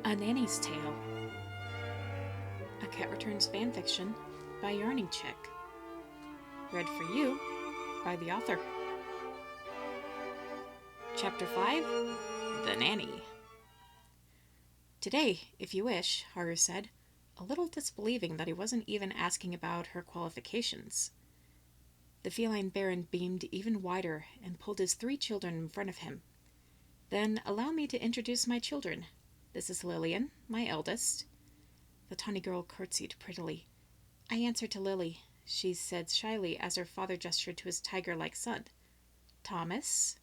A Nanny's Tale. A Cat Returns fanfiction by Yarning Chick. Read for you by the author. Chapter 5 The Nanny. Today, if you wish, Haru said, a little disbelieving that he wasn't even asking about her qualifications. The feline baron beamed even wider and pulled his 3 children in front of him. Then allow me to introduce my children. This is Lillian, my eldest. The tawny girl curtsied prettily. I answer to Lily, she said shyly as her father gestured to his tiger-like son. Thomas?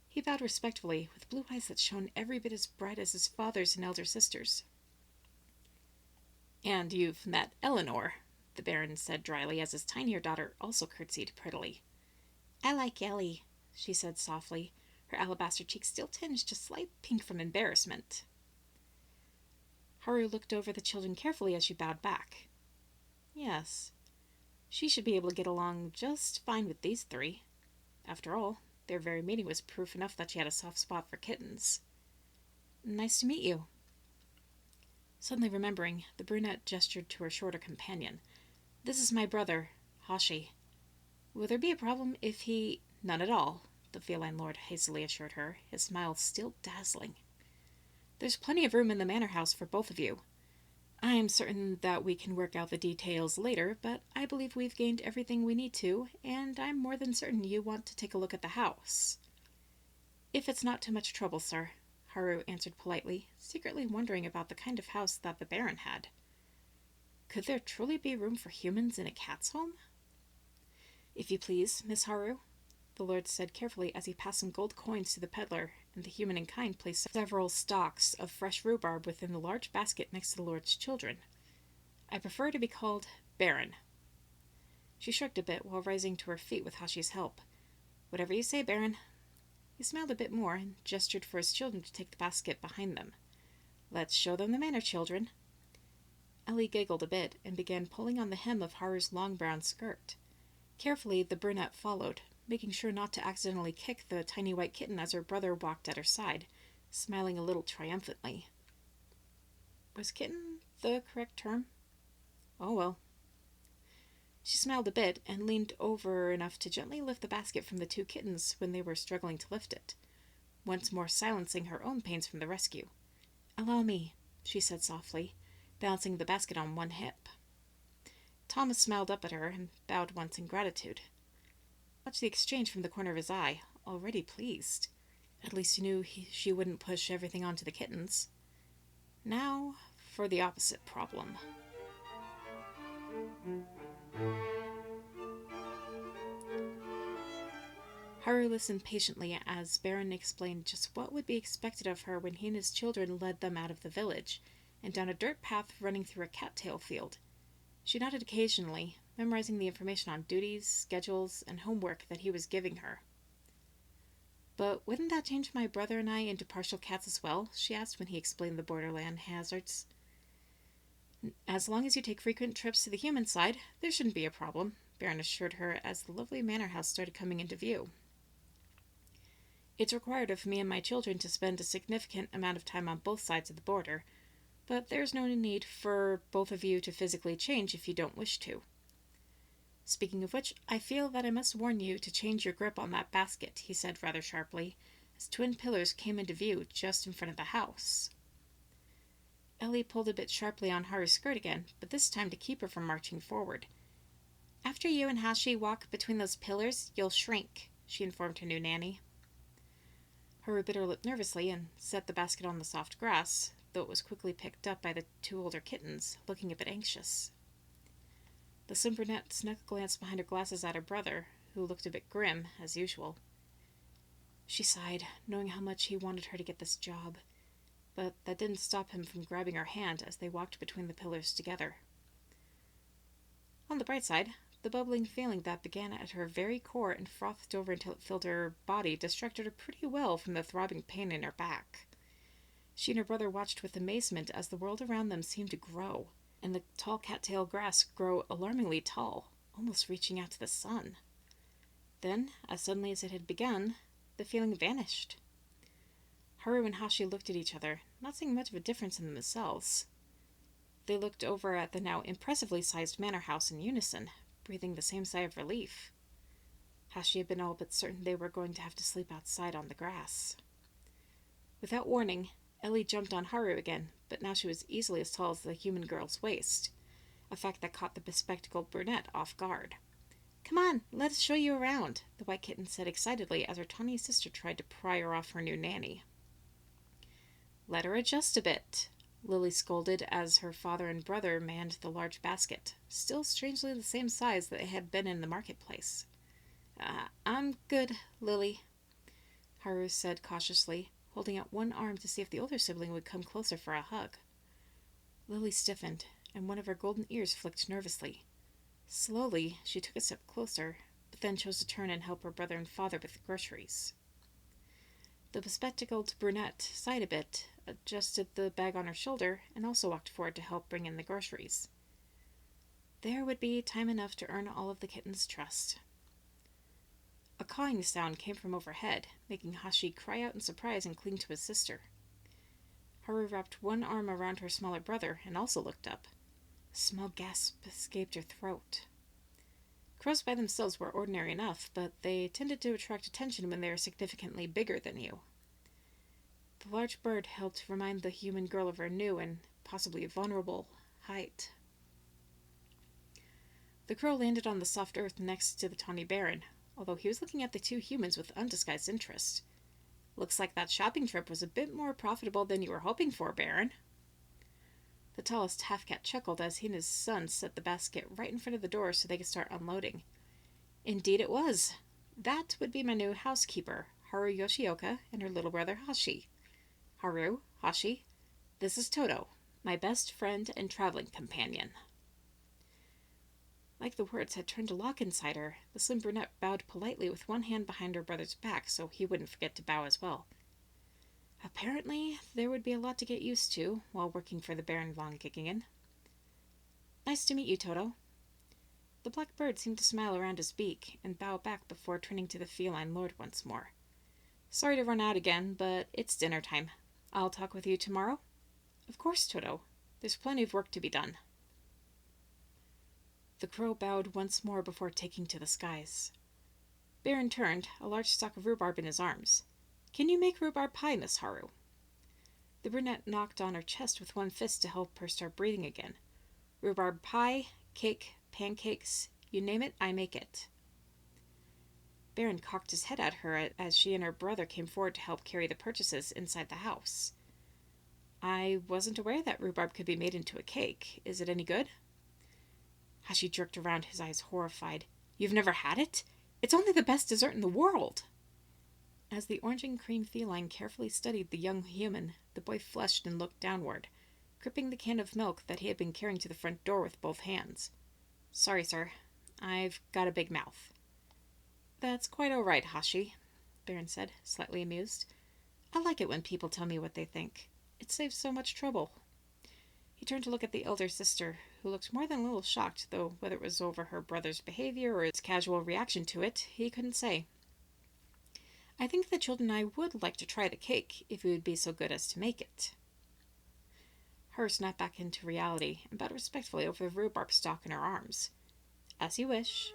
He bowed respectfully, with blue eyes that shone every bit as bright as his father's and elder sister's. And you've met Eleanor, the baron said dryly as his tinier daughter also curtsied prettily. I like Ellie, she said softly, her alabaster cheeks still tinged a slight pink from embarrassment. Haru looked over the children carefully as she bowed back. Yes, she should be able to get along just fine with these 3. After all, their very meeting was proof enough that she had a soft spot for kittens. Nice to meet you. Suddenly remembering, the brunette gestured to her shorter companion. This is my brother, Hashi. Will there be a problem if he... None at all, the feline lord hastily assured her, his smile still dazzling. There's plenty of room in the manor house for both of you. I am certain that we can work out the details later, but I believe we've gained everything we need to, and I'm more than certain you want to take a look at the house. If it's not too much trouble, sir, Haru answered politely, secretly wondering about the kind of house that the baron had. Could there truly be room for humans in a cat's home? If you please, Miss Haru, the lord said carefully as he passed some gold coins to the peddler, and the human in kind placed several stalks of fresh rhubarb within the large basket next to the lord's children. I prefer to be called Baron. She shrugged a bit while rising to her feet with Hashi's help. Whatever you say, Baron. He smiled a bit more and gestured for his children to take the basket behind them. Let's show them the manor, children. Ellie giggled a bit and began pulling on the hem of Haru's long brown skirt. Carefully, the brunette followed, making sure not to accidentally kick the tiny white kitten as her brother walked at her side, smiling a little triumphantly. Was kitten the correct term? Oh well. She smiled a bit and leaned over enough to gently lift the basket from the 2 kittens when they were struggling to lift it, once more silencing her own pains from the rescue. Allow me, she said softly, balancing the basket on one hip. Thomas smiled up at her and bowed once in gratitude. Watched the exchange from the corner of his eye, already pleased. At least he knew she wouldn't push everything onto the kittens. Now for the opposite problem. Haru listened patiently as Baron explained just what would be expected of her when he and his children led them out of the village, and down a dirt path running through a cattail field. She nodded occasionally, memorizing the information on duties, schedules, and homework that he was giving her. But wouldn't that change my brother and I into partial cats as well? She asked when he explained the borderland hazards. As long as you take frequent trips to the human side, there shouldn't be a problem, Baron assured her as the lovely manor house started coming into view. It's required of me and my children to spend a significant amount of time on both sides of the border, but there's no need for both of you to physically change if you don't wish to. Speaking of which, I feel that I must warn you to change your grip on that basket, he said rather sharply, as twin pillars came into view just in front of the house. Ellie pulled a bit sharply on Haru's skirt again, but this time to keep her from marching forward. After you and Hashi walk between those pillars, you'll shrink, she informed her new nanny. Haru bit her lip nervously and set the basket on the soft grass, though it was quickly picked up by the 2 older kittens, looking a bit anxious. The slim brunette snuck a glance behind her glasses at her brother, who looked a bit grim, as usual. She sighed, knowing how much he wanted her to get this job, but that didn't stop him from grabbing her hand as they walked between the pillars together. On the bright side, the bubbling feeling that began at her very core and frothed over until it filled her body distracted her pretty well from the throbbing pain in her back. She and her brother watched with amazement as the world around them seemed to grow, and the tall cattail grass grow alarmingly tall, almost reaching out to the sun. Then, as suddenly as it had begun, the feeling vanished. Haru and Hashi looked at each other, not seeing much of a difference in themselves. They looked over at the now impressively sized manor house in unison, breathing the same sigh of relief. Hashi had been all but certain they were going to have to sleep outside on the grass. Without warning, Ellie jumped on Haru again, but now she was easily as tall as the human girl's waist, a fact that caught the bespectacled brunette off guard. "Come on, let us show you around," the white kitten said excitedly as her tawny sister tried to pry her off her new nanny. "Let her adjust a bit," Lily scolded as her father and brother manned the large basket, still strangely the same size that it had been in the marketplace. I'm good, Lily," Haru said cautiously, holding out one arm to see if the older sibling would come closer for a hug. Lily stiffened, and one of her golden ears flicked nervously. Slowly, she took a step closer, but then chose to turn and help her brother and father with the groceries. The bespectacled brunette sighed a bit, adjusted the bag on her shoulder, and also walked forward to help bring in the groceries. There would be time enough to earn all of the kitten's trust. A cawing sound came from overhead, making Hashi cry out in surprise and cling to his sister. Haru wrapped one arm around her smaller brother and also looked up. A small gasp escaped her throat. Crows by themselves were ordinary enough, but they tended to attract attention when they were significantly bigger than you. The large bird helped remind the human girl of her new and possibly vulnerable height. The crow landed on the soft earth next to the tawny baron, although he was looking at the two humans with undisguised interest. "Looks like that shopping trip was a bit more profitable than you were hoping for, Baron." The tallest half-cat chuckled as he and his son set the basket right in front of the door so they could start unloading. "Indeed it was. That would be my new housekeeper, Haru Yoshioka, and her little brother Hashi. Haru, Hashi, this is Toto, my best friend and traveling companion." Like the words had turned a lock inside her, the slim brunette bowed politely with one hand behind her brother's back so he wouldn't forget to bow as well. Apparently, there would be a lot to get used to while working for the Baron von Giggingen. "Nice to meet you, Toto." The black bird seemed to smile around his beak and bow back before turning to the feline lord once more. "Sorry to run out again, but it's dinner time. I'll talk with you tomorrow?" "Of course, Toto. There's plenty of work to be done." The crow bowed once more before taking to the skies. Baron turned, a large stalk of rhubarb in his arms. "Can you make rhubarb pie, Miss Haru?" The brunette knocked on her chest with one fist to help her start breathing again. "Rhubarb pie, cake, pancakes, you name it, I make it." Baron cocked his head at her as she and her brother came forward to help carry the purchases inside the house. "I wasn't aware that rhubarb could be made into a cake. Is it any good?" Hashi jerked around, his eyes horrified. "You've never had it? It's only the best dessert in the world!" As the orange and cream feline carefully studied the young human, the boy flushed and looked downward, gripping the can of milk that he had been carrying to the front door with both hands. "Sorry, sir. I've got a big mouth." "That's quite all right, Hashi," Baron said, slightly amused. "I like it when people tell me what they think. It saves so much trouble." He turned to look at the elder sister, who looked more than a little shocked, though whether it was over her brother's behavior or his casual reaction to it, he couldn't say. "I think the children and I would like to try the cake, if you would be so good as to make it." Her snapped back into reality and bowed respectfully over the rhubarb stalk in her arms. "As you wish."